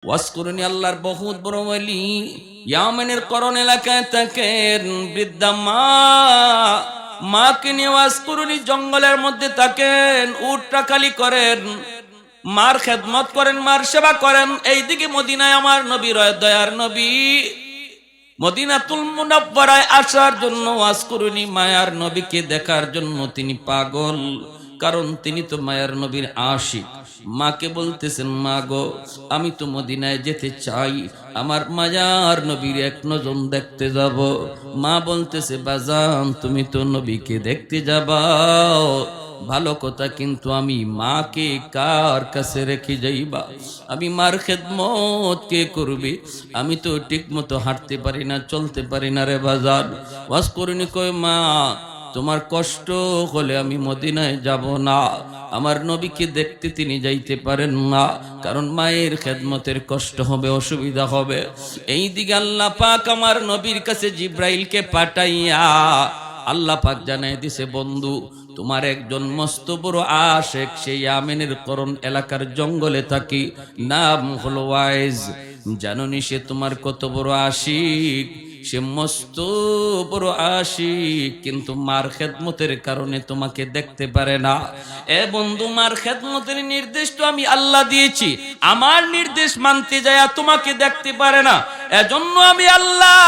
ওয়াসকুরুনি আল্লাহর বহুত বড় ওলি ইয়ামেনের করণ এলাকায় থাকেন বৃদ্ধা মাকে নিয়ে ওয়াসকুরুনি জঙ্গলের মধ্যে থাকেন, উটটা খালি করেন, মার খেদমত করেন, মার সেবা করেন। এইদিকে মদিনায় আমার নবী রয় দয়ার নবী মদিনাতুল মুনাওয়ারায় আসার জন্য ওয়াসকুরুনি মায়ার নবীকে দেখার জন্য তিনি পাগল, কারণ তিনি তো মায়ার নবীর আশিক। মাকে বলতেছেন, মা গো আমি তো মদিনায় যেতে চাই, আমার মায়ার নবীর এক নজর দেখতে যাব। মা বলতেছে, বাজান তুমি তো নবীকে দেখতে যাবা ভালো কথা, কিন্তু আমি মাকে কার কাছে রেখে যাইবা? আমি মার খেদমত কে করবি? আমি তো ঠিক মতো হাঁটতে পারি না, চলতে পারি না রে বাজার। ওয়াসকুরুনি কয়, মা তোমার কষ্ট হলে আমি মদিনায় যাব না, আমার নবীকে দেখতে তিনি যাইতে পারেন না, কারণ মায়ের খেদমতের কষ্ট হবে, অসুবিধা হবে। এই দিকে আল্লাহ পাক আমার নবীর কাছে জিব্রাইলকে পাঠাইয়া আল্লাহ পাক জানাই দিছে, বন্ধু তোমার একজন মস্ত বড় আশেক সেই ইয়ামেনের করণ এলাকার জঙ্গলে থাকি, নাম হলো ওয়াইজ। জানোনি সে তোমার কত বড় আশিক? সে মস্ত বড় আশিক, কিন্তু মার খেদমতের কারণে তোমাকে দেখতে পারে না। এ বন্ধু, মার খেদমতের নির্দেশ তো আমি আল্লাহ দিয়েছি, আমার নির্দেশ মানতে যায় তোমাকে দেখতে পারে না। এজন্য আমি আল্লাহ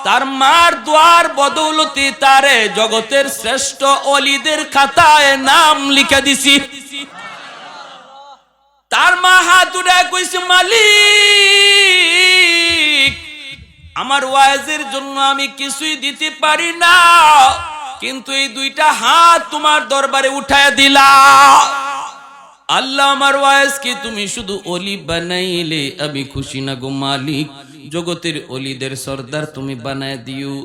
তার মার দোয়ার বদৌলতে তারে জগতের শ্রেষ্ঠ ওলিদের খাতায় নাম লিখে দিছি। তার মা হাত উঠে কইছে, মালিক আমার ওয়াইজের জন্য আমি কিছুই দিতে পারি না, কিন্তু এই দুইটা হাত তোমার দরবারে উঠায় দিলা। আল্লাহ আমার ওয়াইজকে তুমি শুধু ওলি বানাইলে আমি খুশি না গো মালিক, জগতের ওলিদের সর্দার তুমি বানায় দিও।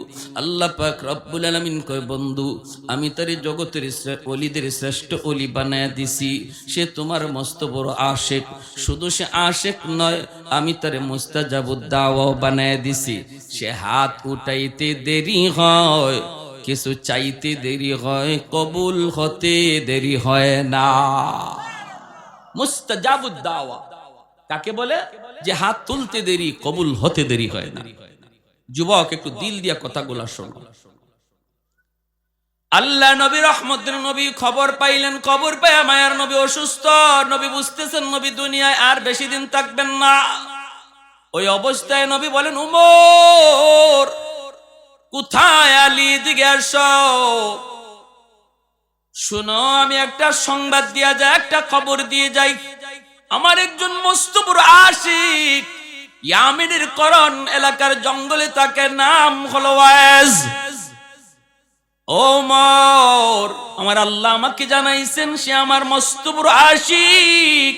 আল্লাহ পাক রব্বুল আলামিন কয়, বন্ধু আমি তারে জগতের ওলিদের শ্রেষ্ঠ ওলি বানায় দিছি, সে তোমার মস্ত বড় আশেক। শুধু সে আশেক নয়, আমি তারে মুস্তাজাবুদ দাওয়া বানায় দিছি। সে হাত উঠাইতে দেরি হয়, কিছু চাইতে দেরি হয়, কবুল হতে দেরি হয় না। মুস্তাজাবুদ দাওয়া কাকে বলে? যে হাত তুলতে দেরি, কবুল হতে দেরি হয় না। যুবক একটু দিল দিয়া কথাগুলা শোনো। আল্লাহ নবী রহমতের নবী খবর পাইলেন, খবর পায় মায়ার নবী অসুস্থ। নবী বুঝতেছেন নবী দুনিয়ায় আর বেশি দিন থাকবেন না। ওই অবস্থায় নবী বলেন, উমর কোথায়? আলী দিকে আসো, শুনো আমি একটা সংবাদ দিয়া যাই, একটা খবর দিয়ে যাই। আমার একজন মস্ত বড় আশিক ইয়ামেনের করণ এলাকার জঙ্গলে থাকে, নাম হলো ওয়াইজ। ওমর আমার আল্লাহ আমাকে জানাইছেন সে আমার মস্ত বড় আশিক।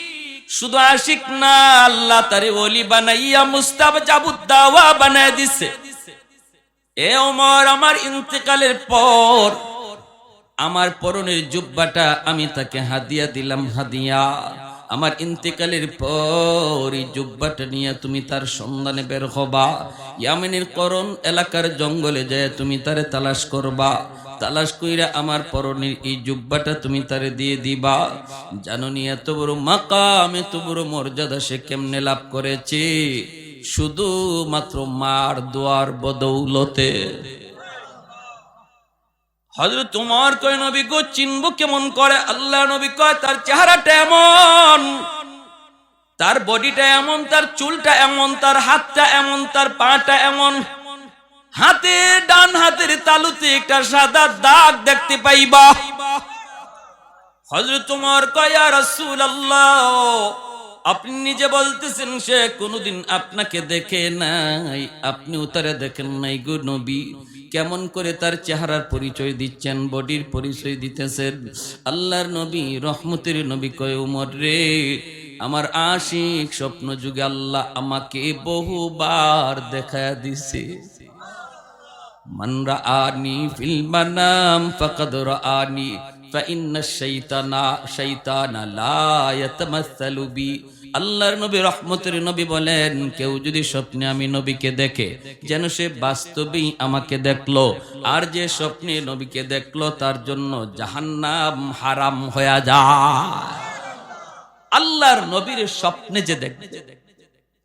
শুধু আশিক না, আল্লাহ তারে ওলি বানাইয়া মুস্তাজাবুদ দাওয়া বানায় দিছে। এ ওমর আমার ইন্তেকালের পর আমার পরনের জুব্বাটা আমি তাকে হাদিয়া দিলাম, হাদিয়া। আমার ইন্তেকালের পর এই জুব্বাটা নিয়ে তুমি তার সন্ধানে বের হবা, ইয়ামেনের করণ এলাকার জঙ্গলে যায় তুমি তারে তালাশ করবা। তালাশ কইরা আমার পরনের এই জুব্বাটা তুমি তারে দিয়ে দিবা। জানোনি এত বড় মাকাম, এত বড় মর্যাদা সে কেমনে লাভ করেছে? শুধু মাত্র মার দোয়ার বদৌলতে। হযরত ওমর কয়, নবী গো চিনবো কেমন করে? আল্লাহ নবী কয়, তার চেহারাটা এমন, তার বডিটা এমন, তার চুলটা এমন, তার হাতটা এমন, তার পাটা এমন, হাতে ডান হাতের তালুতে একটা সাদা দাগ দেখতে পাইবা। হযরত ওমর কয়, ইয়া রাসূলুল্লাহ আপনি নিজে বলতেছেন সে কোনদিন আপনাকে দেখে নাই, আপনিও তারে দেখেন নাই গো নবী, কেমন করে তার চেহারার পরিচয় দিচ্ছেন, বডির পরিচয় দিতেছেন? আল্লাহর নবী রহমতের নবী কয়, উমর রে আমার আশিক স্বপ্ন যুগে আল্লাহ আমাকে বহুবার দেখায়া দিছে। মান রাআনি ফিল মানাম ফাকাদ রাআনি ফাইন্না শাইতানা লা ইয়াতামাসসালু বি। আল্লাহর নবী রহমতের নবী বলেন, কেউ যদি স্বপ্নে আমি নবীকে দেখে যেন সে বাস্তবেই আমাকে দেখলো, আর যে স্বপ্নে নবীকে দেখলো তার জন্য জাহান্নাম হারাম হয়ে যায়। আল্লাহর নবীর স্বপ্নে যে দেখবে,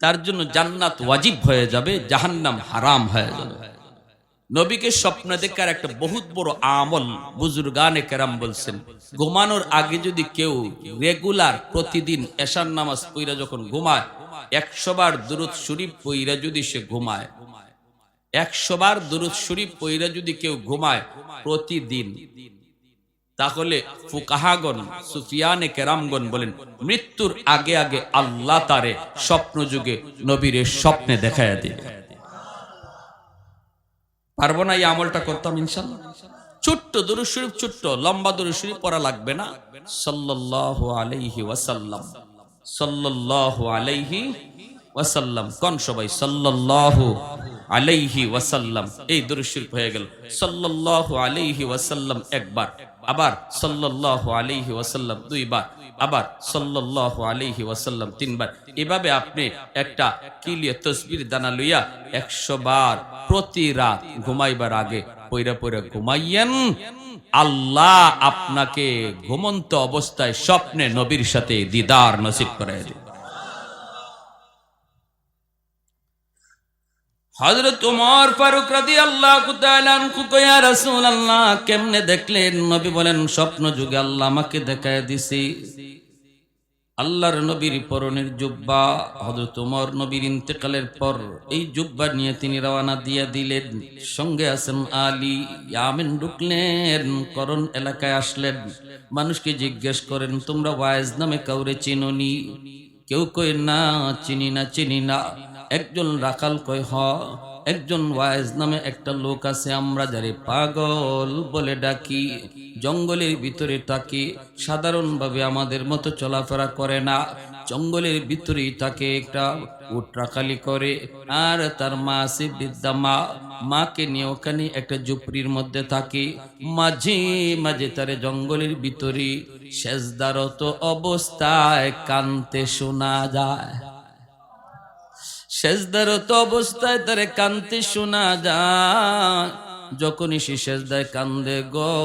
তার জন্য জান্নাত ওয়াজিব হয়ে যাবে, জাহান্নাম হারাম হয়ে যাবে। নবীকে স্বপ্ন দেখার একটা বহুত বড় আমল বুজুর্গানে কেরাম বলছেন, ঘুমানোর আগে যদি কেউ রেগুলার প্রতিদিন এশার নামাজ পড়া যখন ঘুমায় 100 বার দুরূদ শরীফ পড়া যদি সে ঘুমায়, 100 বার দুরূদ শরীফ পড়া যদি কেউ ঘুমায় প্রতিদিন, তাহলে ফুকাহাগণ সুফিয়ানে কেরামগণ বলেন মৃত্যুর আগে আগে আল্লাহ তারে স্বপ্ন যুগে নবীর স্বপ্নে দেখায়া দিবে। পারবো না এই আমলটা করতাম ইনশাআল্লাহ। ছোট্ট দুরূদ শরীফ, ছোট্ট লম্বা দুরূদ শরীফ পড়া লাগবে না। সাল্লাল্লাহু আলাইহি ওয়াসাল্লাম, সাল্লাল্লাহু আলাইহি ওয়াসাল্লাম, কোন সবাই সাল্লাল্লাহু আলাইহি ওয়াসাল্লাম, এই দুরূদ শরীফ হয়ে গেল। সাল্লাল্লাহু আলাইহি ওয়াসাল্লাম একবার, আবার সাল্লাল্লাহু আলাইহি ওয়াসাল্লাম দুইবার, আবার সাল্লাল্লাহু আলাইহি ওয়াসাল্লাম তিনবার। এভাবে আপনি একটা কিলিয়ে তাসবির দানা লইয়া 100 বার প্রতি রাত ঘুমাইবার আগে পয়রা পয়রা ঘুমাইয়েন। আল্লাহ আপনাকে ঘুমন্ত অবস্থায় স্বপ্নে নবীর সাথে দিদার নসিব করে দিবেন। হযরত ওমর ফারুক রাদিয়াল্লাহু তাআলা আনহু কয়, ইয়া রাসূলুল্লাহ, কেমনে দেখলেন? নবী বলেন, স্বপ্ন যুগে আল্লাহ আমাকে দেখায় দিছে আল্লাহর নবীর পরনের জুব্বা। হযরত ওমর নবীর ইন্তেকালের পর এই জুব্বা নিয়ে তিনি রওনা দিয়ে দিলেন। সঙ্গে আছেন আলী। ইয়ামেন ঢুকলেন, করণ এলাকায় আসলেন। মানুষকে জিজ্ঞেস করেন, তোমরা ওয়াইজ নামে কাউরে চিনোনি? কেউ কয় না, চিনি না। একজন রাখাল কয়, হ, একজন ওয়াইজ নামে একটা লোক আছে, আমরা যারে পাগল বলে ডাকি। জঙ্গলের ভিতরে তাকে, সাধারণভাবে আমাদের মতো চলাফেরা করে না, জঙ্গলের ভিতরেই তাকে একটা উট রাখালি করে। আর তার মা আছে বৃদ্ধা মা, মাকে নিয়ে ওখানে একটা ঝুপড়ির মধ্যে থাকে। মাঝে মাঝে তারে জঙ্গলের ভিতরে সেজদারত অবস্থায় কানতে শোনা যায়। সেজদারত অবস্থায় তারে কানতে শোনা যায়। যখনই সে সেজদায় কান্দে গো,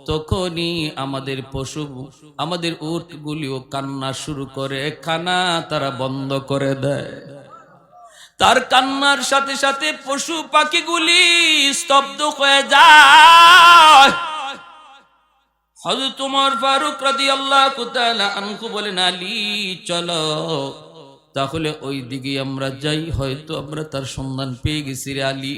তখনই আমাদের পশু, আমাদের উটগুলিও কান্না শুরু করে, খানা তারা বন্ধ করে দেয়। তার কান্নার সাথে সাথে পশু পাখিগুলি স্তব্ধ হয়ে যায়। হযরত ওমর ফারুক রাদিয়াল্লাহু তাআলা আনহু বলেন, আলী চলো, তাহলে ওই দিকে আমরা যাই, হয়তো আমরা তার সন্ধান পেয়ে গেছি রে আলী।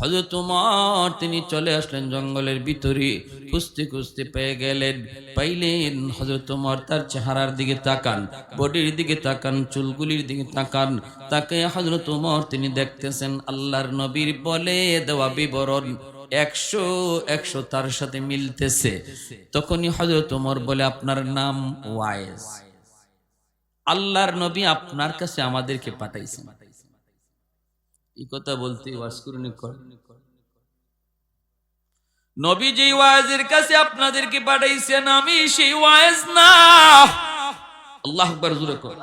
হযরত ওমর তিনি চলে আসলেন জঙ্গলের ভিতরে, খুঁজতে খুঁজতে পেয়ে গেলেন, পাইলেন। হযরত ওমর তার চেহারার দিকে তাকান, বডির দিকে তাকান, চুলগুলির দিকে তাকান। তাকে হযরত ওমর তিনি দেখতেছেন আল্লাহর নবীর বলে দেওয়া বিবরণ 100 তার সাথে মিলতেছে। তখনই হযরত ওমর বলে, আপনার নাম ওয়াইস, আল্লাহর নবী আপনার কাছে আমাদেরকে পাঠাইছেন। এই কথা বলতে ওয়াজকুরনি কর, নবী যে ওয়াজের কাছে আপনাদেরকে পাঠাইছেন আমি সেই ওয়াজ না। আল্লাহু আকবার জোরে কর।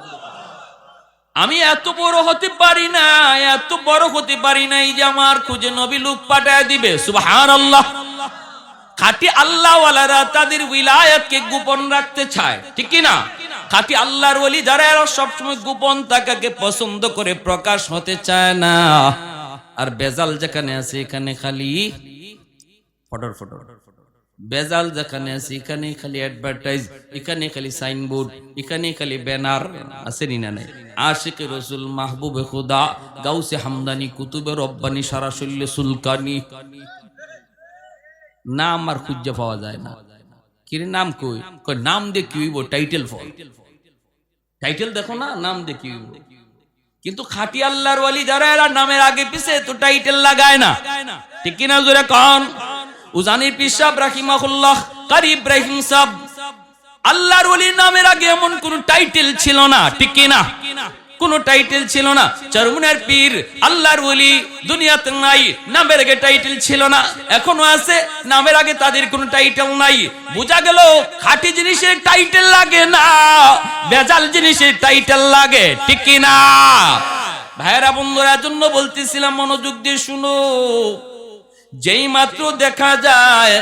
আমি এত বড় হতে পারি না, এত বড় হতে পারি নাই যে আমার খুঁজে নবী লোক পাঠায় দিবে। সুবহানাল্লাহ। খাঁটি আল্লাহওয়ালারা তাদের উইলায়াতকে গোপন রাখতে চায়, ঠিক কি না? খাঁটি আল্লাহর ওলি যারা এরা সবসময় গোপন থাকাকে পছন্দ করে, প্রকাশ হতে চায় না। আর বেজাল যেখানে আছে এখানে খালি ফটর ফটর, বেজাল যেখানে আছে এখানে খালি অ্যাডভার্টাইজ, এখানে খালি সাইনবোর্ড, এখানে খালি ব্যানার। আছে না নাই? আশিকে রসুল, মাহবুবে খুদা, গাউসে হামদানি, কুতুবে রব্বানি, সারা শরীরে সুলকানি, নাম আর খুঁজে পাওয়া যায় না। কিরে নাম কই? কই নাম দিয়ে কি হইব? টাইটেল ফল, টাইটেল দেখো না, নাম দিয়ে কি হইব? কিন্তু খাঁটি আল্লাহর ওয়ালি যারা এরা নামের আগে পিছে তো টাইটেল লাগায় না, ঠিক কি না? জোরে কোন? উজানি পীর সাহেব রাহিমাহুল্লাহ, কারি ইব্রাহিম সাহেব, আল্লাহর ওলির নামের আগে এমন কোন টাইটেল ছিল না, ঠিক কি না? কোন টাইটেল ছিল না। চরমুনের পীর আল্লাহর ওলি দুনিয়াতে নাই, নামের আগে টাইটেল ছিল না, এখনো আছে, নামের আগে তাদের কোনো টাইটেল নাই। বোঝা গেল খাঁটি জিনিসের টাইটেল লাগে না, বেজাল জিনিসের টাইটেল লাগে, ঠিক কি না? ভাইরা বন্ধুরা, জন্য বলতেছিলাম মনোযোগ দিয়ে শুনো। যেই মাত্র দেখা যায়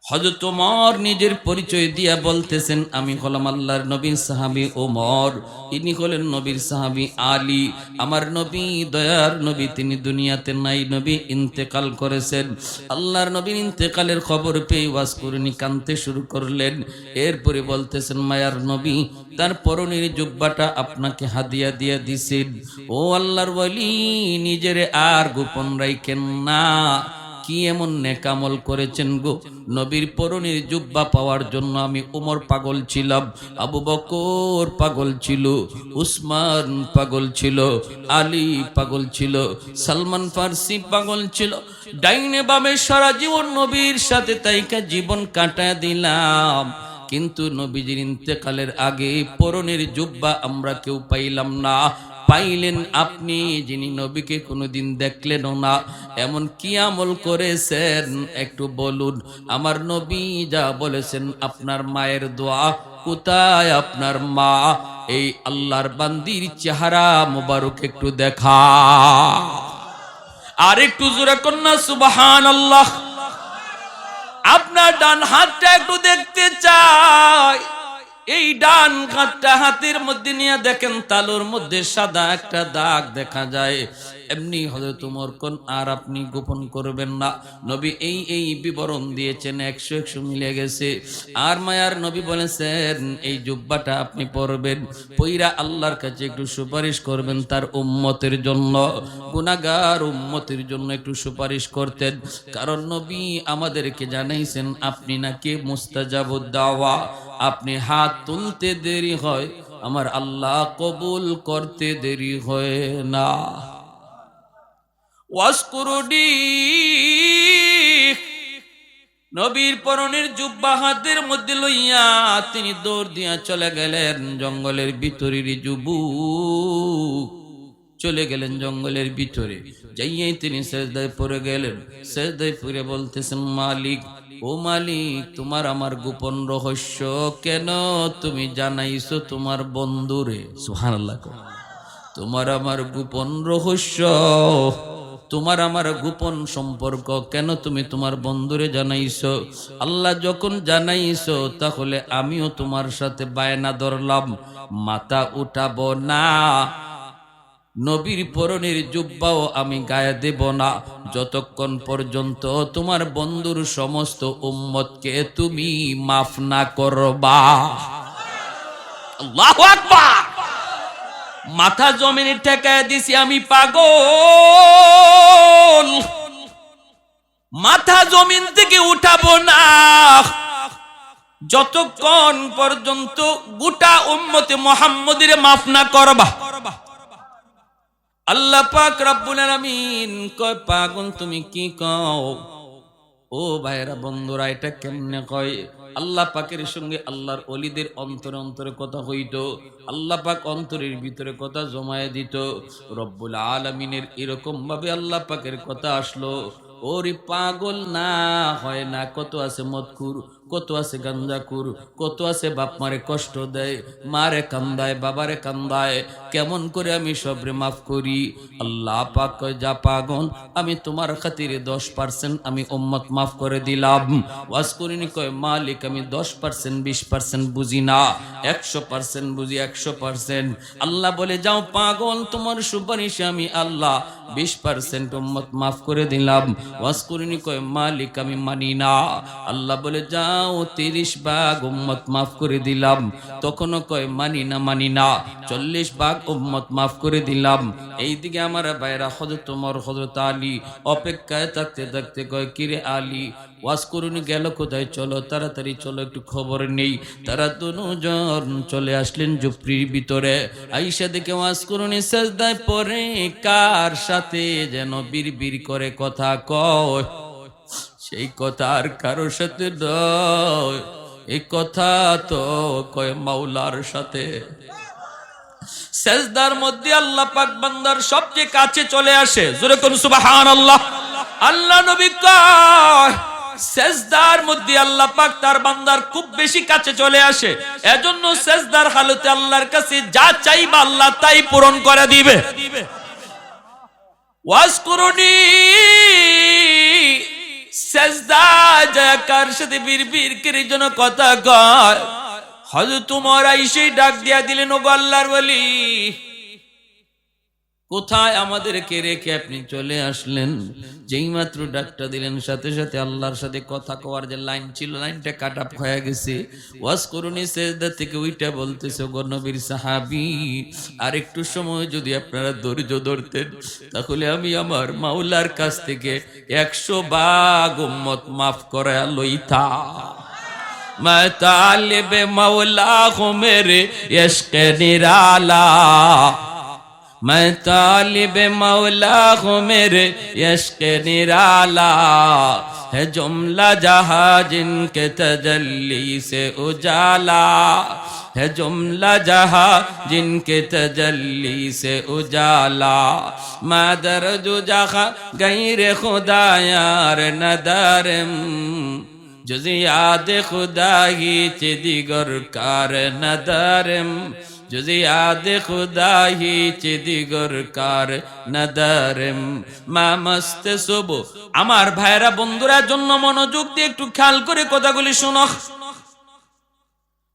হযরত ওমর নিজের পরিচয় দিয়া বলতেছেন, আমি হলাম আল্লাহর নবীর সাহাবী ওমর, ইনি হলেন নবীর সাহাবী আলী। আমার নবী, দয়ার নবী, তিনি দুনিয়াতে নাই, নবী ইন্তেকাল করেছেন। আল্লাহর নবীর ইন্তেকালের খবর পেয়ে ওয়াজ করুনি কাঁদতে শুরু করলেন। এরপরে বলতেছেন, মায়ার নবী তার পরনের জুব্বাটা আপনাকে হাদিয়া দিয়া দিছেন। ও আল্লাহর ওয়ালি, নিজের আর গোপন রাখেন না। কি এমন নেকামল করেছেন গো? নবীর পরনের জুব্বা পাওয়ার জন্য আমি ওমর পাগল ছিলাম, আবু বকর পাগল ছিল, উসমান পাগল ছিল, আলী পাগল ছিল, সালমান ফার্সি পাগল ছিল। ডাইনে বামে সারা জীবন নবীর সাথে তাইকা জীবন কাটায় দিলাম, কিন্তু নবীজির ইন্তেকালের আগে পরনের জুব্বা আমরা কেউ পাইলাম না। পাইলেন আপনি, যিনি নবীকে কোনোদিন দেখলেনও না। এমন কি আমল করেছেন একটু বলুন। আমার নবী যা বলেছেন, আপনার মায়ের দোয়া, কোথায় আপনার মা? এই আল্লাহর বান্দির চেহারা মোবারক একটু দেখা। আর একটু জোরে কন্যা সুবহানাল্লাহ। আপনার ডান হাতটা একটু দেখতে চাই। এই ডান হাতটা হাতের মধ্যে নিয়ে দেখেন, তালুর মধ্যে সাদা একটা দাগ দেখা যায়। এমনি হযরত ওমর কোন আর আপনি গোপন করবেন না। নবী এই বিবরণ দিয়েছেন, 100 মিলে গেছে। আর মায়ার নবী বলেছেন, এই জুব্বাটা আপনি পরবেন, পইরা আল্লাহর কাছে একটু সুপারিশ করবেন তার উম্মতের জন্য, গুনাহগার উম্মতের জন্য একটু সুপারিশ করতেন। কারণ নবী আমাদেরকে জানাইছেন, আপনি নাকি মুস্তাজাবুদ দাওয়া, আপনি হাত তুলতে দেরি হয়, আমার আল্লাহ কবুল করতে দেরি হয় না। ওয়াসকুরুনি, নবীর পরনের জুব্বা হাতের মধ্যে লইয়া তিনি দৌড় দিয়া চলে গেলেন জঙ্গলের ভিতরের যুবক, চলে গেলেন জঙ্গলের ভিতরে। যাইয়াই তিনি সেজদায় পড়ে গেলেন। সেজদায় পড়ে বলতেছেন, মালিক, ও মালিক, তোমার আমার গোপন রহস্য কেন তুমি জানাইছো তোমার বন্ধুরে? সুবহানাল্লাহ। তোমার আমার গোপন রহস্য, তোমার আমার গোপন সম্পর্ক কেন তুমি তোমার বন্ধুরে জানাইছো? আল্লাহ যখন জানাইছো, তাহলে আমিও তোমার সাথে বায়না ধরলাম, মাথা উঠাবো না, নবীর পরনের জুব্বাও আমি গায়ে দেব না, যতক্ষণ পর্যন্ত তোমার বন্ধুর সমস্ত উম্মতকে তুমি মাফ না করবা। আল্লাহু আকবার। মাথা জমিনে ঠেকায় দিছি, আমি পাগল, মাথা জমিন থেকে উঠাবো না যতক্ষণ পর্যন্ত গোটা উম্মতে মুহাম্মদের মাফ না করবা। আল্লাহ পাক রব্বুল আলামিন কয়, পাগল তুমি কি কও? ও ভাইরা বন্ধুরা, এটা কেমনে কয়? আল্লাহ পাকের সঙ্গে আল্লাহর ওলিদের অন্তরে অন্তরে কথা হইতো, আল্লাহ পাক অন্তরের ভিতরে কথা জমায়ে দিত। রব্বুল আলামিনের এরকম ভাবে আল্লাহ পাকের কথা আসলো। ওরে পাগল না হয় না, কত আছে মদখুর, কত আছে গাঞ্জাখুর, কত আছে বাপ মারে কষ্ট দেয়, মারে কান্দায়, বাবারে কান্দায়, কেমন করে আমি সবরে মাফ করি? আল্লাহ পাক কয়, যা পাগল, আমি তোমার খাতিরে 10% আমি উম্মত মাফ করে দিলাম। ওয়াজ করিনি কয়, মালিক আমি 10% 20% বুঝি না, 100% বুঝি, 100%। আল্লাহ বলে, যাও পাগল, তোমার সুপারিশে আমি আল্লাহ 20% উম্মত মাফ করে দিলাম। ওয়াজ করিনি কয়, মালিক আমি মানি না। আল্লাহ বলে, যাও 30 ভাগ উম্মত মাফ করে দিলাম। তখনও কয়, মানি না, মানি না। 40 ভাগ উম্মত মাফ করে দিলাম। এইদিকে আমার ভাইরা হযরত ওমর, হযরত আলী অপেক্ষায় থাকতে থাকতে কয়, কিরে আলী, ওয়াজ করুনি গেল কোথায়? চলো তাড়াতাড়ি চলো, একটু খবর নেই। তারা দুজন চলে আসলেন ঝুপড়ির ভিতরে। আইসা দেখে ওয়াজ করুনি সেজদায় পড়ে কার সাথে যেন বিড়বিড় করে কথা কয়। সেই কথা আর কারোর সাথে নয়, এই কথা তো কয় মাওলার সাথে। সেজদার মধ্যে আল্লাহ পাক বান্দার সবচেয়ে কাছে চলে আসে। জোরে কোন সুবহানাল্লাহ। আল্লাহ নবী কয়, সেজদার মধ্যে আল্লাহ পাক তার বান্দার খুব বেশি কাছে চলে আসে। এজন্য সেজদার হালতে আল্লাহর কাছে যা চাইবা আল্লাহ তাই পূরণ করে দিবে। ওয়াজ করুনি সেজদায় যায় কার সাথে বিড়বিড় করে যেন কথা কয়। হযরত উমর আইসেই ডাক দিয়া দিলেন, ওগো আল্লাহর ওলি, কোথায় আমাদেরকে রেখে আপনি চলে আসলেন? যেই মাত্র ডাকটা দিলেন সাথে সাথে আল্লাহর সাথে কথা কওয়ার যে লাইন ছিল, লাইনটা কাট আপ হয়ে গেছে। ওয়াজ করুনি সেজদা থেকে উইটা বলতেছে, গো নবীর সাহাবী, আর একটু সময় যদি আপনারা ধৈর্য ধরতেন তাহলে আমি আমার মাওলার কাছ থেকে 100 ভাগ উম্মত মাফ করে লইতা। मैं तालिब मौला हूँ मेरे इश्क निराला, मैं तालिब मौला हूँ मेरे इश्क निराला, है जुमला जहाँ जिनके तजल्ली से उजाला, है जुमला जहाँ जिनके तजल्ली से उजाला, मादर जो जहाँ गैर खुदा यार नदारम, जुज़ याद खुदा ही चे दिगर कार नदारम, जुज़ याद खुदा ही चे दिगर कार नदारम, মা মস্ত সুবু। আমার ভাইরা বন্ধুরা জন্য মনোযোগ দিয়ে একটু খেয়াল করে কথাগুলি শোনো।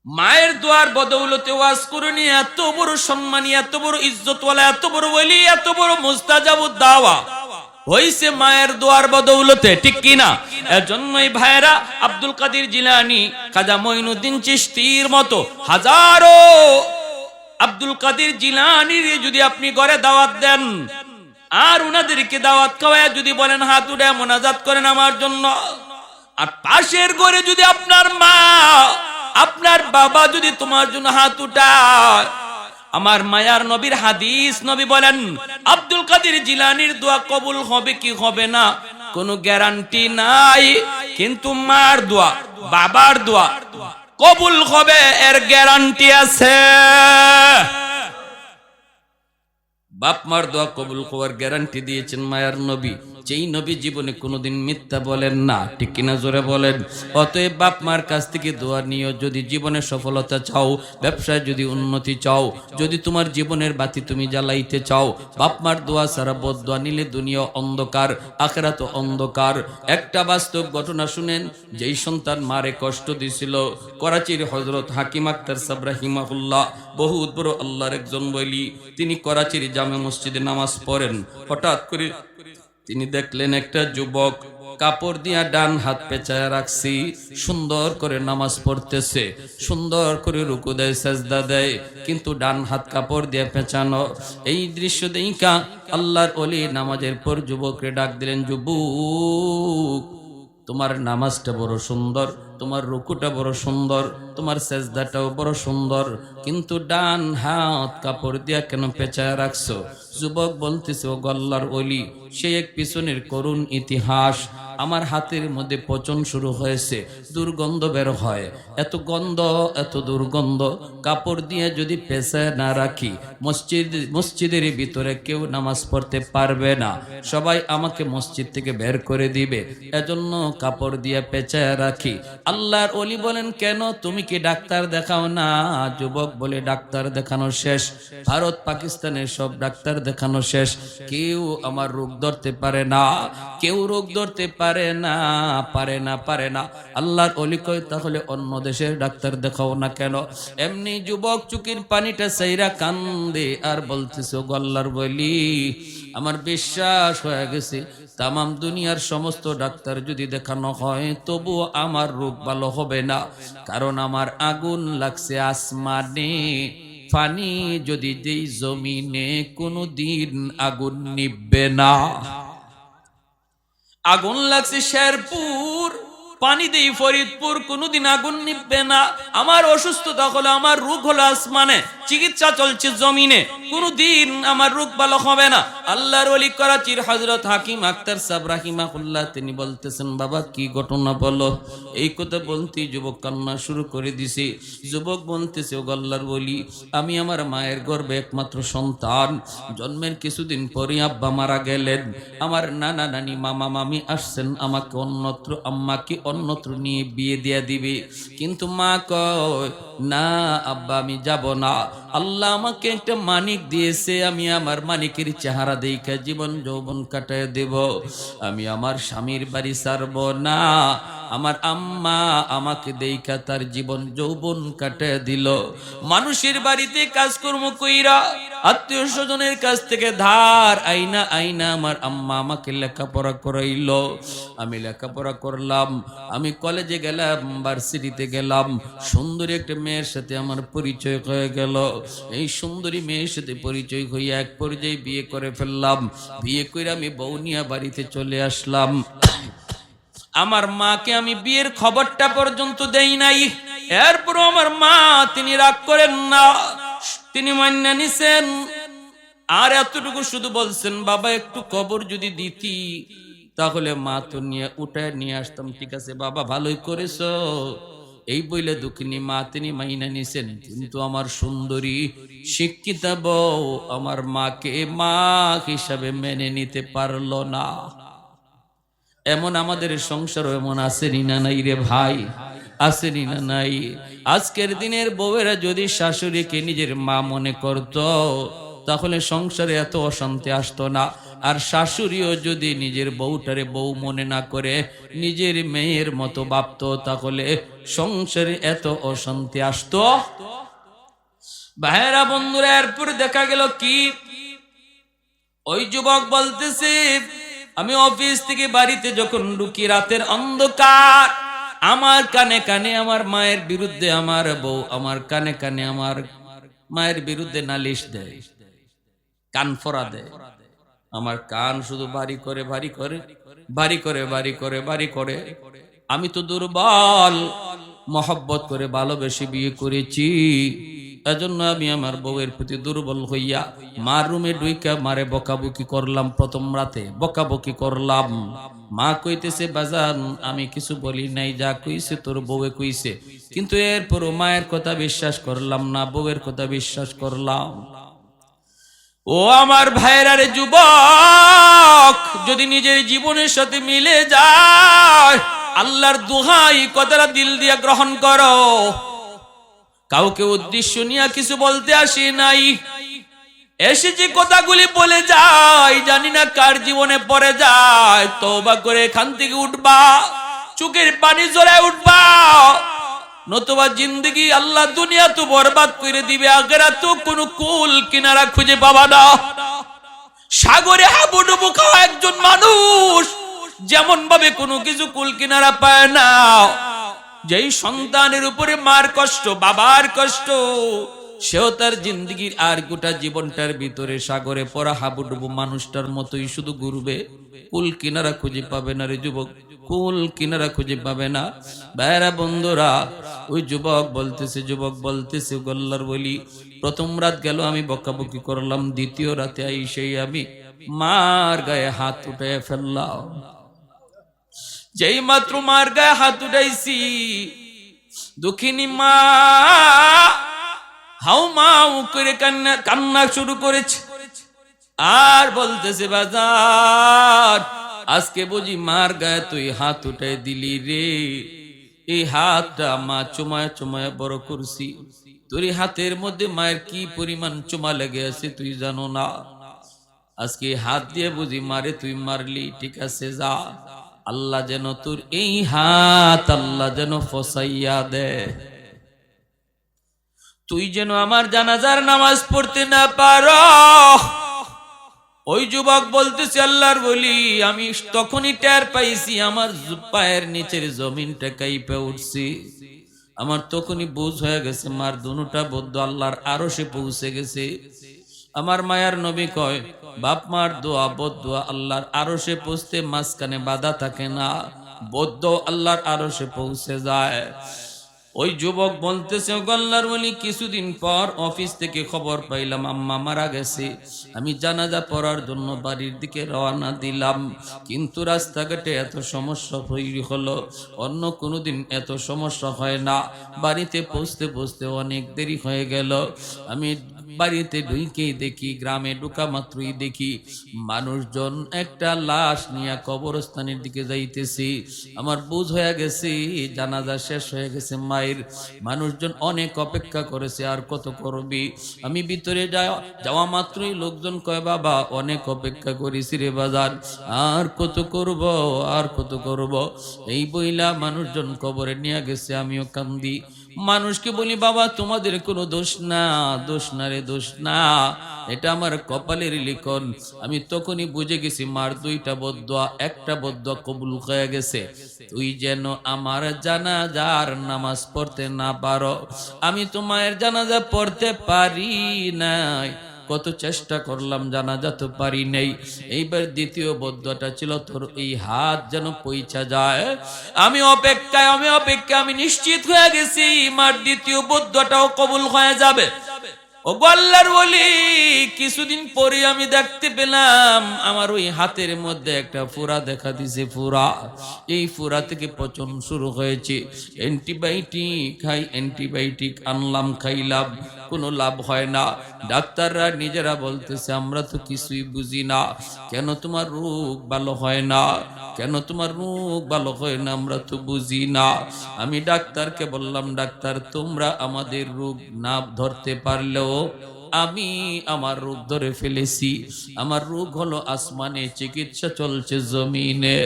মায়ের দোয়ার বদৌলতে ওয়াজ করুনি এত বড় সম্মানী, এত বড় ইজ্জতওয়ালা, এত বড় ওলি, এত বড় মুস্তাজাবুদ দাওয়া হইছে মায়ের দোয়ার বদৌলতে, ঠিক কিনা? এজন্যই ভাইরা আব্দুল কাদের জিলানী, খাজা মঈনুদ্দিন চিশতির মতো হাজারো আব্দুল কাদের জিলানীর যদি আপনি ঘরে দাওয়াত দেন আর উনাদেরকে দাওয়াত খাওয়ায় যদি বলেন হাত উঠায় মোনাজাত করেন আমার জন্য, আর পাশের ঘরে যদি আপনার মা আপনার বাবা যদি তোমার জন্য হাত উঠায়, আমার মায়ার নবীর হাদিস, নবী বলেন আব্দুল কাদের জিলানীর দোয়া কবুল হবে কি হবে না কোনো গ্যারান্টি নাই, কিন্তু মার দোয়া, বাবার দোয়া কবুল হবে এর গ্যারান্টি আছে। বাপ মার দোয়া কবুল হওয়ার গ্যারান্টি দিয়েছেন মায়ার নবী, যেই নবী জীবনে কোনোদিন মিথ্যা বলেন না, ঠিক কিনা জোরে বলেন। অতএব বাপ মার কাছ থেকে দোয়া নিও, যদি জীবনে সফলতা চাও, ব্যবসায় যদি উন্নতি চাও, যদি তোমার জীবনের বাতি তুমি জ্বালাইতে চাও, বাপ মার দোয়া ছাড়া বদদোয়া নিলে দুনিয়া অন্ধকার, আখিরাত অন্ধকার। একটা বাস্তব ঘটনা শুনেন, যেই সন্তান মারে কষ্ট দিছিল, করাচির হযরত হাকিম আক্তার সাহেব রাহিমাহুল্লাহ, বহুত বড় আল্লাহর একজন ওলি, তিনি করাচির জামে মসজিদে নামাজ পড়েন। হঠাৎ করে তিনি দেখলেন একটা যুবক কাপড় দিয়া ডান হাত পেঁচায় রাখছি, সুন্দর করে নামাজ পড়তেছে, সুন্দর করে রুকু দেয়, সাজদা দেয়, কিন্তু ডান হাত কাপড় দিয়ে পেঁচানো। এই দৃশ্য দেখা আল্লাহর ওলি নামাজের পর যুবককে ডাক দিলেন, যুবক, তোমার নামাজটা বড় সুন্দর, তোমার রুকুটা বড় সুন্দর, তোমার সেজদাটাও বড় সুন্দর, কিন্তু ডান হাত কাপড় দিয়া কেন পেঁচায় রাখছো? যুবক বলতেছে, ও আল্লাহর ওলি, সে এক পিছনের করুণ ইতিহাস। আমার হাতের মধ্যে পচন শুরু হয়েছে, দুর্গন্ধ বের হয়, এত গন্ধ, এত দুর্গন্ধ, কাপড় দিয়ে যদি পেঁচায় না রাখি মসজিদের ভিতরে কেউ নামাজ পড়তে পারবে না, সবাই আমাকে মসজিদ থেকে বের করে দিবে, এজন্য কাপড় দিয়ে পেঁচায় রাখি। আল্লাহর ওলি বলেন, কেন, তুমি কি ডাক্তার দেখাও না? যুবক বলে, ডাক্তার দেখানো শেষ, ভারত পাকিস্তানের সব ডাক্তার দেখানো শেষ, কেউ আমার রোগ ধরতে পারে না, কেউ রোগ ধরতে পারে না, পারে না, পারে না। আল্লাহর ওলি কয়, তাহলে অন্য দেশের ডাক্তার দেখাও না কেন? এমনি যুবক চুকির পানিটা চাইরা কান্দে আর বলতেছে, ও আল্লাহর ওলি, আমার বিশ্বাস হয়ে গেছে তামাম দুনিয়ার সমস্ত ডাক্তার যদি দেখানো হয় তবু আমার রোগ ভালো হবে না, কারণ আমার আগুন লাগছে আসমানে, পানি যদি দেই জমিনে কোনো দিন আগুন নিববে না। আগুন লাগছে শেরপুর, পানি দেই ফরিদপুর, কোনোদিন আগুন নিববে না। আমার অসুস্থতা হলো, আমার রোগ হলো আসমানে, চিকিৎসা চলছে জমিনে, কোনোদিন আমার রোগ ভালো হবে না। আল্লাহর ওলি করাচির হযরত হাকিম আক্তার সাহেব রাহিমাহুল্লাহ, তিনি বলতেছেন, বাবা কি ঘটনা বলো। এই কথা বলতেই যুবক কান্না শুরু করে দিছে। যুবক বলতেছে, ও আল্লাহর ওলি, আমি আমার মায়ের গর্ভে একমাত্র সন্তান, জন্মের কিছুদিন পরে আব্বা মারা গেলেন, আমার নানা নানি মামা মামি আসছেন আমাকে অন্যত্র, আম্মাকে অন্যত্র নিয়ে বিয়ে দিয়ে দিবে। কিন্তু মা কয় না আব্বা আমি যাব না, আল্লাহ আমাকে একটা মানিক দিয়েছে, আমি আমার মানিকের চেহারা দেখে জীবন যৌবন কাটায় দেব, আমি আমার স্বামীর বাড়ি ছাড়ব না। আমার আম্মা আমাকে দেখা তার জীবন যৌবন কাটায় দিল। মানুষের বাড়িতে কাজকর্ম কইরা আত্মীয় স্বজনের কাছ থেকে ধার আইনা আইনা আমার আম্মা আমাকে লেখাপড়া করাইল। আমি লেখাপড়া করলাম, আমি কলেজে গেলাম, ভার্সিটিতে গেলাম, সুন্দরী একটা মেয়ের সাথে আমার পরিচয় হয়ে গেল। এই সুন্দরী মেয়ের সাথে পরিচয় হইয়া এক পর্যায়ে বিয়ে করে ফেললাম। বিয়ে করে আমি বৌনিয়া বাড়িতে চলে আসলাম। আমার মাকে আমি বিয়ের খবরটা পর্যন্ত দেই নাই। এরপরও আমার মা তিনি রাগ করেন না, তিনি মান্য নিছেন। আর এতটুকু শুধু বলছেন বাবা একটু কবর যদি দিতি তাহলে মা তো নিয়ে উঠায় নিয়ে আসতাম। ঠিক আছে বাবা ভালোই করেছো, এই বইলে দুঃখিনী মা তিনি মাইনা নিছেন। কিন্তু আমার সুন্দরী শিক্ষিতা বউ আমার মাকে মা হিসাবে মেনে নিতে পারলো না। এমন আমাদের সংসার এমন আসেনি না নাই রে ভাই, আসেনি না নাই? আজকের দিনের বউয়েরা যদি শাশুড়িকে নিজের মা মনে করত তাহলে সংসারে এত অশান্তি আসতো না। আর শাশুড়িও যদি নিজের বউটারে বউ মনে না করে নিজের মেয়ের মতো ভাবতো তাহলে সংসারে এত অশান্তি আসতো। ভাইরা বন্ধুরা, এরপর দেখা গেল কি, ওই যুবক বলতেছে আমি অফিস থেকে বাড়িতে যখন ঢুকি রাতের অন্ধকার, আমার কানে কানে আমার মায়ের বিরুদ্ধে আমার বউ আমার কানে কানে আমার মায়ের বিরুদ্ধে নালিশ দেয়, কান ফোড়া দেয়। আমার কান শুধু বাড়ি করে বাড়ি করে বাড়ি করে বাড়ি করে বাড়ি করে। আমি তো দুর্বল, মহব্বত করে ভালোবেসে বিয়ে করেছি, এজন্য আমি আমার বউয়ের প্রতি দুর্বল হইয়া মার রুমে ঢুইকা মারে বকাবকি করলাম। প্রথম রাতে বকাবকি করলাম। মা কইতেছে বাজান আমি কিছু বলি নাই, যা কইছে তোর বউয়ে কইছে। কিন্তু এরপরও মায়ের কথা বিশ্বাস করলাম না, বউয়ের কথা বিশ্বাস করলাম। ও আমার ভাইরা রে যুবক, যদি নিজের জীবনের সাথে মিলে যায় আল্লাহর দোহাই কথাটা দিল দিয়া গ্রহণ করো। কাউকে উদ্দেশ্য নিয়ে কিছু বলতে আসি নাই, এসে যে কথাগুলি বলে যায় জানি না কার জীবনে পড়ে যায়। তওবা করে এখান থেকে উঠবা, চোখের পানি ঝরায় উঠবা, নতুবা জিন্দগি আল্লাহ দুনিয়া তো বরবাদ করে দিবে, আখিরাত কোনো কুল কিনারা খুঁজে পাবা না। সাগরে হাবুডুবু খাওয়া একজন মানুষ যেমন ভাবে কোনো কিছু কুল কিনারা পায় না, যেই সন্তানের উপরে মার কষ্ট বাবার কষ্ট, সেও তার জিন্দগির আর গোটা জীবনটার ভিতরে সাগরে পড়া হাবুডুবু মানুষটার মতোই শুধু ঘুরবে, কুল কিনারা খুঁজে পাবে না রে যুবক, কুল কিনারা খুঁজে পাবে না। ভাইরা বন্ধুরা, ওই যুবক বলতেছে গল্লার বলি প্রথম রাত গেল আমি বকাবকি করলাম, দ্বিতীয় রাতে আইসেই আমি মার গায়ে হাত উঠে ফেললাম। যেই মাত্র মার গায়ে হাত উঠাইছি দুঃখিনী মা হাউ মাউ করে কান্না শুরু করেছে। আর বলতেছে বাজার আজকে বুঝি মার গায়ে তুই হাত উঠাই দিলি রে, এই হাতটা মা চুমায় চুমায় বড় করছি, তোর হাতের মধ্যে মায়ের কি পরিমাণ চুমা লেগে আছে তুই জানো না। আজকে হাত দিয়ে বুঝি মারে তুই মারলি, ঠিক আছে যা, আল্লাহ যেন তোর এই হাত আল্লাহ যেন ফসাইয়া দে, তুই যেন আমার জানাজার নামাজ পড়তে না পারো। ওই যুবক বলতেছে আল্লাহর বলি আমি তখনই টের পাইছি আমার পায়ের নিচের জমিনটা কাইপে উঠছি, আমার তখনই বুঝ হয়ে গেছে মার দুনুটা বদ্ধ আল্লাহর আরশে পৌঁছে গেছে। আমার মায়ার নবী কয় বাপ মার দোয়া বদদোয়া আল্লাহর আরশে পৌঁছতে মাঝখানে বাধা থাকে না, বদ্ধ আল্লাহর আরশে পৌঁছে যায়। ওই যুবক বলতেছে আল্লাহর ওলি কিছুদিন পর অফিস থেকে খবর পাইলাম আম্মা মারা গেছে, আমি জানাজা পড়ার জন্য বাড়ির দিকে রওনা দিলাম, কিন্তু রাস্তাঘাটে এত সমস্যা হলো, অন্য কোনোদিন এত সমস্যা হয় না। বাড়িতে পৌঁছতে পৌঁছতে অনেক দেরি হয়ে গেল। আমি বাড়িতে ঢুকেই দেখি, গ্রামে ঢুকা মাত্রই দেখি মানুষজন একটা লাশ নিয়ে কবরস্থানের দিকে যাইতেছি। আমার বুঝ হয়ে গেছে জানাজা শেষ হয়ে গেছে মায়ের। মানুষজন অনেক অপেক্ষা করেছে, আর কত করবি। আমি ভিতরে যাওয়া মাত্রই লোকজন কয়, বাবা অনেক অপেক্ষা করেছি রে বাজার, আর কত করব, আর কত করব। এই বইলা মানুষজন কবরে নিয়ে গেছে, আমিও কান্দি। মানুষকে বলি, বাবা তোমাদের কোনো দোষ না, দোষ না রে, দোষ না, এটা আমার কপালের লিখন। আমি তখনই বুঝে গেছি মার দুইটা বদদোয়া, একটা বদদোয়া কবুল হয়ে গেছে। তুই যেন আমার জানাজার নামাজ পড়তে না পারো। আমি তোমার জানাজা পড়তে পারি নাই, কত চেষ্টা করলাম, জানাজা তো পারি নাই। এইবার দ্বিতীয় বদদোয়াটা ছিল, তোর এই হাত যেন পৌঁছা যায়। আমি অপেক্ষায় আমি নিশ্চিত হয়ে গেছি মার দ্বিতীয় বদদোয়াটাও কবুল হয়ে যাবে। ও আল্লাহর ওলি, কিছুদিন পরে আমি দেখতে পেলাম আমার ওই হাতের মধ্যে একটা ফোঁড়া দেখা দিছে, ফোঁড়া। এই ফোঁড়া থেকে পচন শুরু হয়েছে। অ্যান্টিবায়োটিক খাই, অ্যান্টিবায়োটিক আনলাম, খাইলাম, কোনো লাভ হয় না। ডাক্তাররা নিজেরা বলতেছে, আমরা তো কিছুই বুঝি না, কেন তোমার রোগ ভালো হয় না, কেন তোমার রোগ ভালো হয় না, আমরা তো বুঝি না। আমি ডাক্তারকে বললাম, ডাক্তার তোমরা আমাদের রোগ না ধরতে পারলেও আমি আমার রোগ ধরে ফেলেছি। আমার রোগ হলো আসমানে, চিকিৎসা চলছে জমিনে।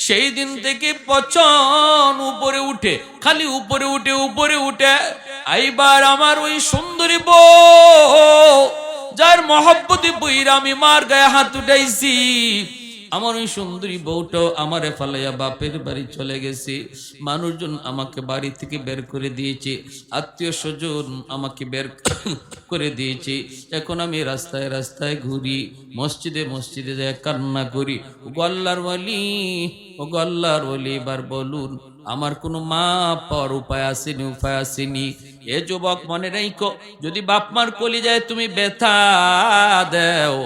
সেই দিন থেকে পচন উপরে উঠে, খালি উপরে উঠে, উপরে উঠে। এইবার আমার ওই সুন্দরী বউ, যার মহব্বতে বইরা আমি মার গায়ে হাত উঠাইছি, আমার ওই সুন্দরী বউটাও আমারে ফালাইয়া বাপের বাড়ি চলে গেছে। মানুষজন আমাকে বাড়ি থেকে বের করে দিয়েছে, আত্মীয় স্বজন আমাকে বের করে দিয়েছে। এখন আমি রাস্তায় রাস্তায় ঘুরি, মসজিদে মসজিদে যায় কান্না করি। ও আল্লাহর ওয়ালি, ও আল্লাহর ওয়ালি, এবার বলুন আমার কোনো মা পাওয়ার উপায় আসেনি, উপায় আসেনি। এ যুবক মনে রাখো, যদি বাপ মার কলিজায় তুমি ব্যথা দেও,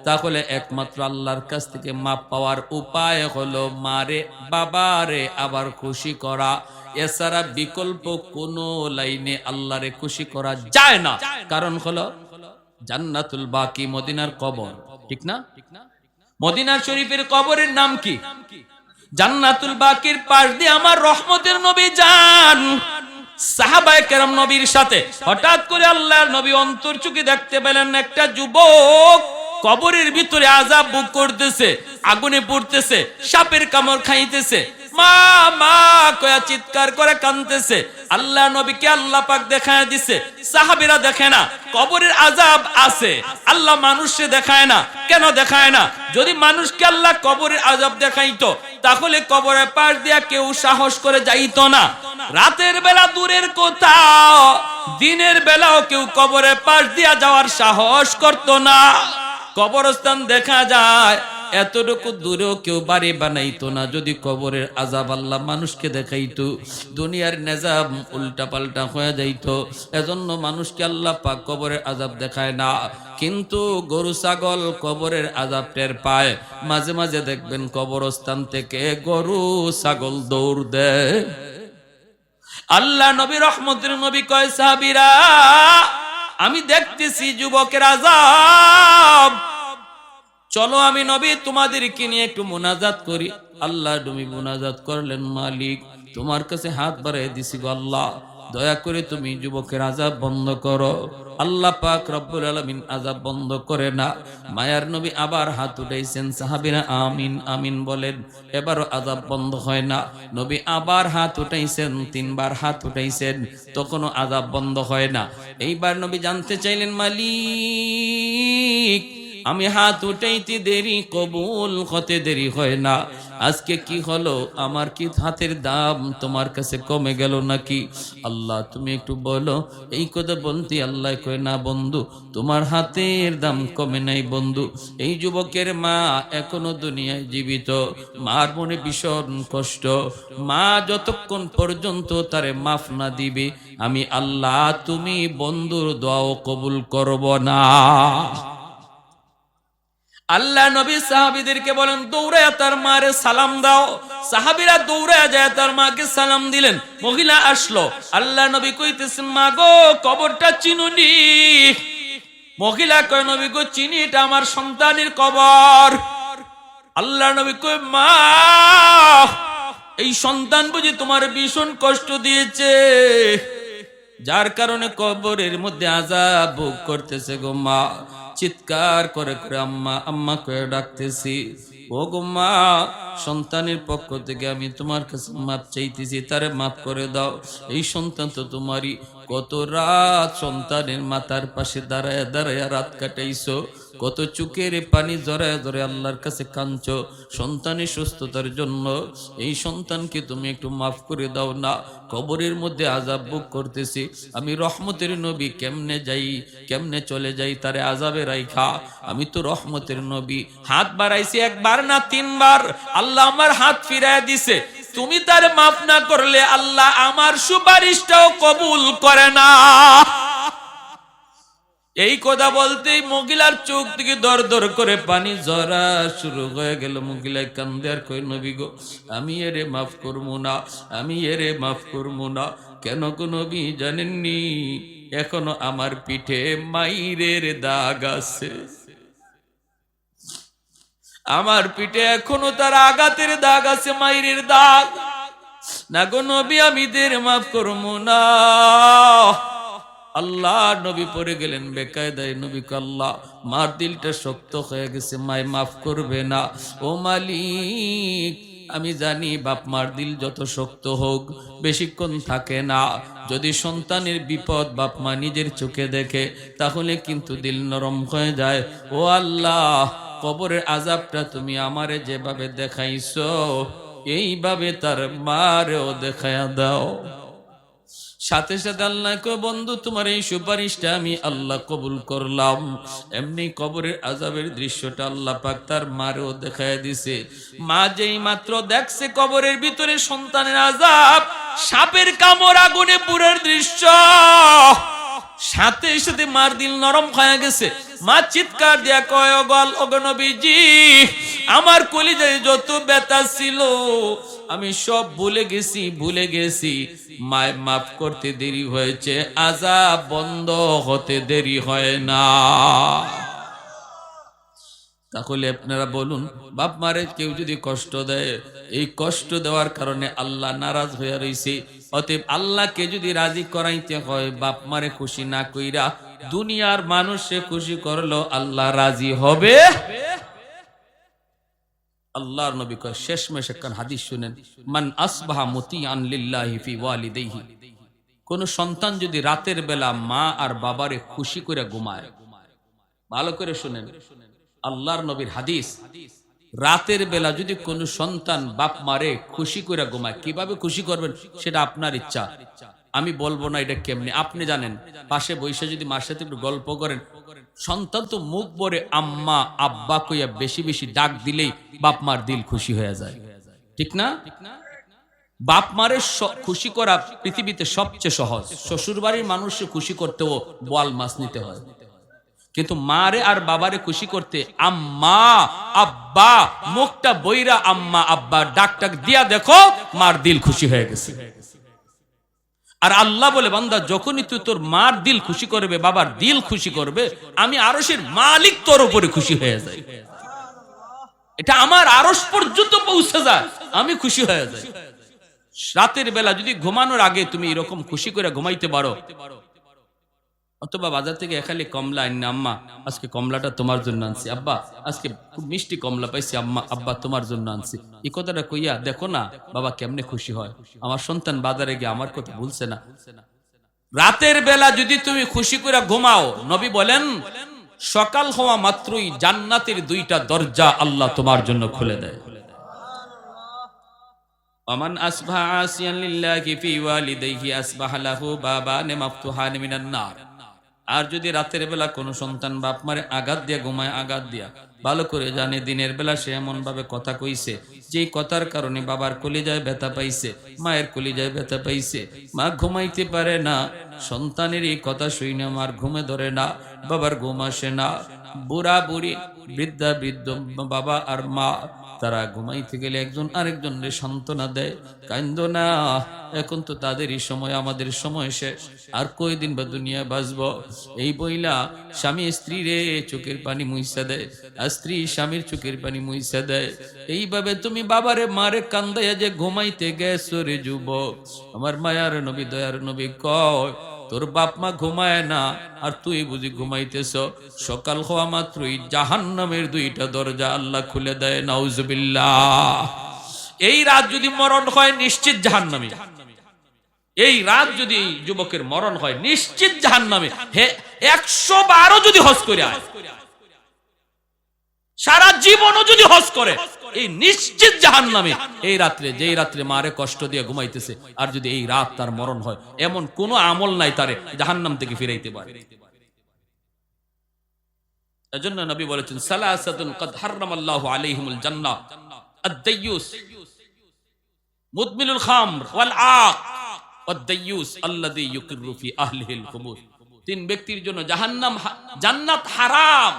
তাহলে একমাত্র আল্লাহর কাছ থেকে মাপ পাওয়ার উপায় হলো মারে বাবারে আবার খুশি করা। এছাড়া বিকল্প কোনো লাইনে আল্লাহরে খুশি করা যায় না। কারণ হলো জান্নাতুল বাকি, মদিনার কবর, ঠিক না? মদিনার শরীফের কবরের নাম কি? জান্নাতুল বাকির পাশ দিয়ে আমার রহমতের নবী যান। সাহাবায়ে কেরাম নবীর সাথে হঠাৎ করে আল্লাহর নবী অন্তর চুকে দেখতে পেলেন একটা যুবক কবরের ভিতরে আযাব ভোগ করতেছে, আগুনে পড়তেছে, সাপের কামড় খাইতেছে। মা মা কয়া চিৎকার করে কাঁদতেছে। আল্লাহ নবীকে আল্লাহ পাক দেখায় দিছে, সাহাবীরা দেখে না। কবরের আযাব আছে, আল্লাহ মানুষকে দেখায় না। কেন দেখায় না? যদি মানুষকে আল্লাহ কবরের আযাব দেখাইতো, তাহলে কবরের পাশ দিয়া কেউ সাহস করে যাইতো না। রাতের বেলা দূরের কথা, দিনের বেলাও কেউ কবরের পাশ দিয়া যাওয়ার সাহস করতো না। কবরস্থান দেখা যায়, এতটুকু দূরেও কেউ বাড়ি বানাইতো না যদি কবরের আযাব আল্লাহ মানুষকে দেখাইতো। দুনিয়ার নিজাম উল্টা পাল্টা হয়ে যাইতো। এজন্য মানুষকে আল্লাহ পাক কবরের আযাব দেখায় না। কিন্তু গরু ছাগল কবরের আযাব টের পায়। মাঝে মাঝে দেখবেন কবরস্থান থেকে গরু ছাগল দৌড় দেয়। আল্লাহ নবী রহমতের নবী কয়, সাহাবীরা আমি দেখতেছি যুবকের আযাব, চলো আমি নবী তোমাদেরকে নিয়ে একটু মুনাজাত করি। আল্লাহ নবী মুনাজাত করলেন, মালিক তোমার কাছে হাত বাড়াই দিছি গো আল্লাহ, দয়া করে তুমি যুবকের আযাব বন্ধ করো। আল্লাহ পাক রব্বুল আলামিন আযাব বন্ধ করে না। মায়ার নবী আবার হাত উঠাইছেন, সাহাবীরা আমিন আমিন বলেন। এবারও আযাব বন্ধ হয় না। নবী আবার হাত উঠাইছেন, তিনবার হাত উঠাইছেন, তখনও আযাব বন্ধ হয় না। এইবার নবী জানতে চাইলেন, মালিক আমি হাত উঠাইতে দেরি, কবুল হতে দেরি হয় না, আজকে কি হলো? আমার কি হাতের দাম তোমার কাছে কমে গেল নাকি? আল্লাহ তুমি একটু বলো। এই কথা বলতে আল্লাহ কয়, না বন্ধু, তোমার হাতের দাম কমে নাই বন্ধু। এই যুবকের মা এখনো দুনিয়ায় জীবিত, মার মনে ভীষণ কষ্ট। মা যতক্ষণ পর্যন্ত তারে মাফ না দিবে, আমি আল্লাহ তুমি বন্ধুর দোয়াও কবুল করব না। আল্লাহ নবী সাহাবীদেরকে বলেন, দৌড়ায় তার মারে সালাম দাও। সাহাবীরা দৌড়ায় যায় তার মাকে সালাম দিলেন। মহিলা আসলো, আল্লাহ নবী কইতেছেন, মা গো কবরটা চিনুনি? মহিলা কয় নবী গো চিনি, এটা আমার সন্তানের কবর। আল্লাহ নবী কয় মা, এই সন্তান বুঝি তোমার ভীষণ কষ্ট দিয়েছে, যার কারণে কবরের মধ্যে আযাব ভোগ করতেছে গো মা। চিৎকার করে করে আম্মা আম্মা করে ডাকতেছি। ও গো মা, সন্তানের পক্ষ থেকে আমি তোমার কাছে মাপ চাইতেছি, তারে মাফ করে দাও। এই সন্তান তো তোমারই, কত রাত সন্তানের মাথার পাশে দাঁড়ায় দাঁড়ায় রাত কাটাইছো, কত চোখের পানি জড়ায় জড়ায় আল্লাহর কাছে কাঁদছো সন্তানের সুস্থতার জন্য। এই সন্তানকে তুমি একটু মাফ করে দাও না, কবরের মধ্যে আযাব ভোগ করতেছি। আমি রহমতের নবী, কেমনে যাই, কেমনে চলে যাই তারে আযাবে রাইখা? আমি তো রহমতের নবী। হাত বাড়াইছি একবার না তিনবার, আল্লাহ আমার হাত ফিরায় দিছে। তুমি তার মাফ না করলে আল্লাহ আমার সুপারিশটাও কবুল করে না। এই কথা বলতেই মহিলার চোখ থেকে দর দর করে পানি ঝরা শুরু হয়ে গেল। মহিলায় কান্দে আর কই নবী গো, আমি এরে মাফ করবো না, আমি এরে মাফ করবো না। কেন গো নবী জানেননি? এখনো আমার পিঠে মাইরের দাগ আছে, আমার পিঠে এখনো তার আঘাতের দাগ আছে, মাইরের দাগ। না গো নবী, আমি দের মাফ করবো না। আল্লাহ নবী পড়ে গেলেন বেকায়দায়। নবী কে আল্লাহ, মার দিলটা শক্ত হয়ে গেছে, মায় মাফ করবে না। ও মালিক, আমি জানি বাপ মার দিল যত শক্ত হোক বেশিক্ষণ থাকে না। যদি সন্তানের বিপদ বাপ মা নিজের চোখে দেখে তাহলে কিন্তু দিল নরম হয়ে যায়। ও আল্লাহ, কবরের আযাবটা তুমি আমারে যেভাবে দেখাইছো এইভাবে তার মারেও দেখায়া দাও। সাথে সাথে আল্লাহ কয় বন্ধু, তোমার এই সুপারিশটা আমি আল্লাহ কবুল করলাম। এমনি কবরের আযাবের দৃশ্যটা আল্লাহ পাক তার মারেও দেখায় দিছে। মা যেই মাত্র দেখছে কবরের ভিতরে সন্তানের আযাব, সাপের কামড়, আগুনে পুরের দৃশ্য, সাথে সাথে মার দিল নরম হয়ে গেছে। মা চিৎকার দিয়া কয় ও গো নবীজি, আমার কলিজায় যত ব্যথা ছিল আমি সব ভুলে গেছি। মায় মাফ করতে দেরি হয়েছে, আযাব বন্ধ হতে দেরি হয় না। তাহলে আপনারা বলুন, বাপ মারে কেউ যদি কষ্ট দেয়, এই কষ্ট দেওয়ার কারণে আল্লাহ নারাজ হয়ে রয়েছে। অতএব আল্লাহকে যদি রাজি করাইতে হয়, বাপ মারে খুশি না কইরা দুনিয়ার মানুষে খুশি করলো আল্লাহ রাজি হবে। আল্লাহর নবী কয় শেষমেশ একখান হাদিস শুনেন, মান আসবাহা মুতিআন লিল্লাহি ফি ওয়ালিদাইহি। কোন সন্তান যদি রাতের বেলা মা আর বাবারে খুশি করে ঘুমায়, ভালো করে শুনেন আল্লাহর নবীর হাদিস, রাতের বেলা যদি কোন সন্তান বাপ মারে খুশি করে ঘুমায়, কিভাবে খুশি করবেন সেটা আপনার ইচ্ছা, আমি বলবো না এটা কেমনে, আপনি জানেন। পাশে বসে যদি মার সাথে একটু গল্প করেন, সন্তান তো মুখ ভরে আম্মা আব্বা কইয়া বেশি বেশি ডাক দিলেই বাপ মার দিল খুশি হয়ে যায়, ঠিক না? বাপ মারে খুশি করা পৃথিবীতে সবচেয়ে সহজ। শ্বশুর বাড়ির মানুষকে খুশি করতেও বোয়াল মাছ নিতে হয়, কিন্তু মারে আর বাবারে খুশি করতে আম্মা আব্বা, মুখটা বইরা আম্মা আব্বা ডাক দিয়া দেখো মার দিল খুশি হয়ে গেছে। আর আল্লাহ বলে, বান্দা যখনই তুই তোর মার দিল খুশি করবে, বাবার দিল খুশি করবে, আমি আরশের মালিক তোর উপরে খুশি হয়ে যাই। এটা আমার আরশ পর্যন্ত পৌঁছে যায়, আমি খুশি হয়ে যাই। রাতের বেলা যদি ঘুমানোর আগে তুমি এরকম খুশি করে ঘুমাইতে পারো, অথবা বাজার থেকে এখানে কমলা আনি, আম্মা আজকে কমলাটা তোমার জন্য আনছি, আব্বা আজকে খুব মিষ্টি কমলা পাইছি, আম্মা আব্বা তোমার জন্য আনছি, এই কথাটা কইয়া দেখো না বাবা কেমনে খুশি হয়, আমার সন্তান বাজারে গিয়ে আমার কথা ভুলছে না। রাতের বেলা যদি তুমি খুশি করে ঘুমাও, নবী বলেন সকাল হওয়া মাত্রই জান্নাতের দুইটা দরজা আল্লাহ তোমার জন্য খুলে দেয়। ওমান আসবাহা আসিয়ান লিল্লাহি ফি ওয়ালিদাইহি আসবাহা লাহু বাবান মাফতুহান মিনান নার। আর যদি রাতের বেলা কোনো সন্তান বাপ মারে আঘাত দিয়া ঘুমায়, আঘাত দিয়া, ভালো করে জানে দিনের বেলা সে এমন ভাবে কথা কইছে যে কথার কারণে বাবার কলিজায় ব্যথা পাইছে, মায়ের কলিজায় ব্যথা পাইছে, মা ঘুমাইতে পারে না, সন্তানের এই কথা শুনে মার ঘুমে ধরে না, বাবার ঘুম আসে না, বুড়া বুড়ি, বৃদ্ধা বৃদ্ধ, বাবা আর মা, তারা ঘুমাইতে গেলে একজন আরেকজনের সান্ত্বনা দেয়, কান্দো না, এখন তো তাদেরই সময়, আমাদের সময় শেষ, আর কয়দিন বা দুনিয়া বাঁচবো। এই বইলা স্বামী স্ত্রীরে চোখের পানি মুইসা দেয়, আর স্ত্রী স্বামীর চোখের পানি মুইসা দেয়। এইভাবে তুমি বাবারে মারে কান্দাইয়া যে ঘুমাইতে গেছো রে যুবক, আমার মায়ার নবী দয়ার নবী কয়, তোর বাপ মা ঘুমায় না আর তুই বুঝি ঘুমাইতেছ, সকাল হওয়া মাত্রই জাহান্নামের দুইটা দরজা আল্লাহ খুলে দেয়। নাউজুবিল্লাহ। এই রাত যদি মরণ হয় নিশ্চিত জাহান্নামী। এই রাত যদি এই যুবকের মরণ হয় নিশ্চিত জাহান্নামে। হে 112 যদি হজ করে আয়, সারা জীবনও যদি হজ করে, এই নিশ্চিত জাহান্নামে। এই রাত্রে, যেই রাত্রে মারে কষ্ট দিয়ে ঘুমাইতেছে, আর যদি এই রাত তার মরণ হয়, এমন কোন আমল নাই তারে জাহান্নাম থেকে ফিরাইতে পারে। এজন্য নবী বলেছেন, সালাসাতুন কদ হারামাল্লাহু আলাইহিমুল জান্নাহ, আদ-দাইয়ুস মুদমিনুল খামর ওয়াল আক ওয়াদ-দাইয়ুস আল্লাযী ইউকিরু ফি আহলিহিল কুবুর। তিন ব্যক্তির জন্য জাহান্নাম, জান্নাত হারাম।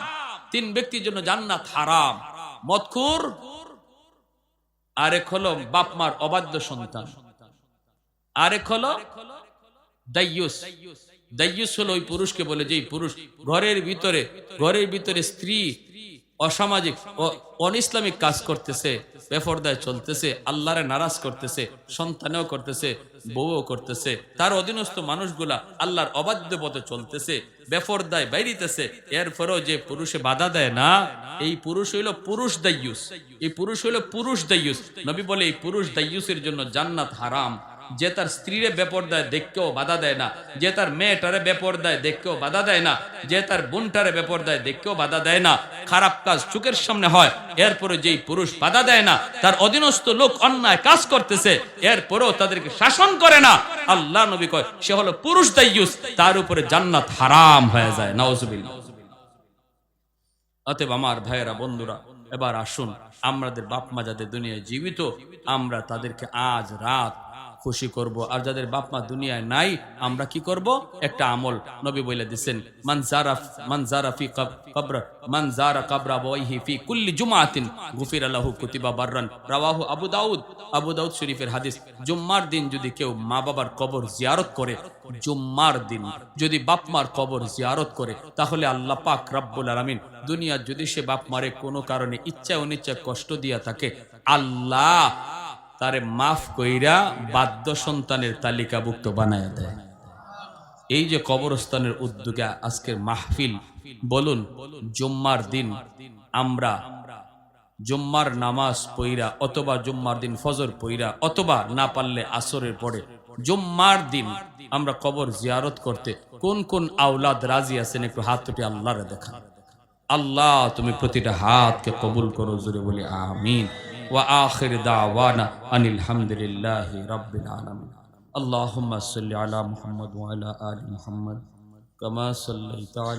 তিন ব্যক্তির জন্য জান্নাত হারাম, মদখুর, আরেক হলো বাপ মার অবাধ্য সন্তান, আরেক হলো দাইয়ুস। দাইয়ুস হলো ওই পুরুষকে বলে যেই পুরুষ ঘরের ভিতরে স্ত্রী অসামাজিক ও অনিসলামিক কাজ করতেছে, বেপরদায় চলতেছে, আল্লাহরে নারাজ করতেছে, সন্তানেও করতেছে, বউও করতেছে, তার অধীনস্থ মানুষগুলা আল্লাহর অবাধ্য পথে চলতেছে, বেপরদায় বাইরিতেছে, এরপরেও যে পুরুষে বাধা দেয় না, এই পুরুষ হইল পুরুষ দাইয়ুস। এই পুরুষ হইল পুরুষ দাইয়ুস। নবী বলে এই পুরুষ দাইয়ুসের জন্য জান্নাত হারাম। যে তার স্ত্রীরে বেপরদায় দেখকেও বাধা দেয় না, যে তার মেয়েটারে বেপরদায় দেখকেও বাধা দেয় না, যে তার বোনটারে বেপরদায় দেখকেও বাধা দেয় না, খারাপ কাজ চোখের সামনে হয়, এরপরে যেই পুরুষ বাধা দেয় না, তার অধীনস্থ লোক অন্যায় কাজ করতেছে, এরপরেও তাদেরকে শাসন করে না, আল্লাহ নবী কয় সে হলো পুরুষ দাইয়ুস, তার উপরে জান্নাত হারাম হয়ে যায়। নাউজুবিল্লাহ। অতএব আমার ভাইয়েরা, বন্ধুরা, এবার আসুন আমাদের বাপ মা যাদের দুনিয়ায় জীবিত, আমরা তাদেরকে আজ রাত খুশি করব। আর যাদের বাপ মা দুনিয়ায় নাই, আমরা কি করব? একটা আমল নবী বলে দিবেন, মান যারা ফি কবর, মান যারা কবর আবাইহি ফি কুল্লি জুমাতিন গুফিরা লাহু কুতিবা বাররান। রাওয়াহু আবু দাউদ শরীফের হাদিস। জুম্মার দিন যদি কেউ মা বাবার কবর জিয়ারত করে, জুম্মার দিন যদি বাপ মার কবর জিয়ারত করে, তাহলে আল্লাহ পাক রব্বুল আলামিন দুনিয়ার যদি সে বাপ মারে কোনো কারণে ইচ্ছা অনিচ্ছা কষ্ট দিয়া থাকে, আল্লাহ তারে মাফ কইরা বাধ্য সন্তানের তালিকাভুক্ত বানায় দেয়। এই যে কবরস্থানের উদ্যোগে আজকের মাহফিল, বলুন জুম্মার দিন আমরা জুম্মার নামাজ পইরা, অথবা জুম্মার দিন ফজর পইরা, অথবা না পারলে আসরের পরে জুম্মার দিন আমরা কবর জিয়ারত করতে কোন কোন আওলাদ রাজি আছেন? একটু হাত তুলে আল্লাহরে দেখা। আল্লাহ তুমি প্রতিটা হাতকে কবুল করো, জোরে বলি আমিন। وآخر دعوانا أن الحمد لله رب العالمين. اللهم صل على محمد وعلى آل محمد كما صليت على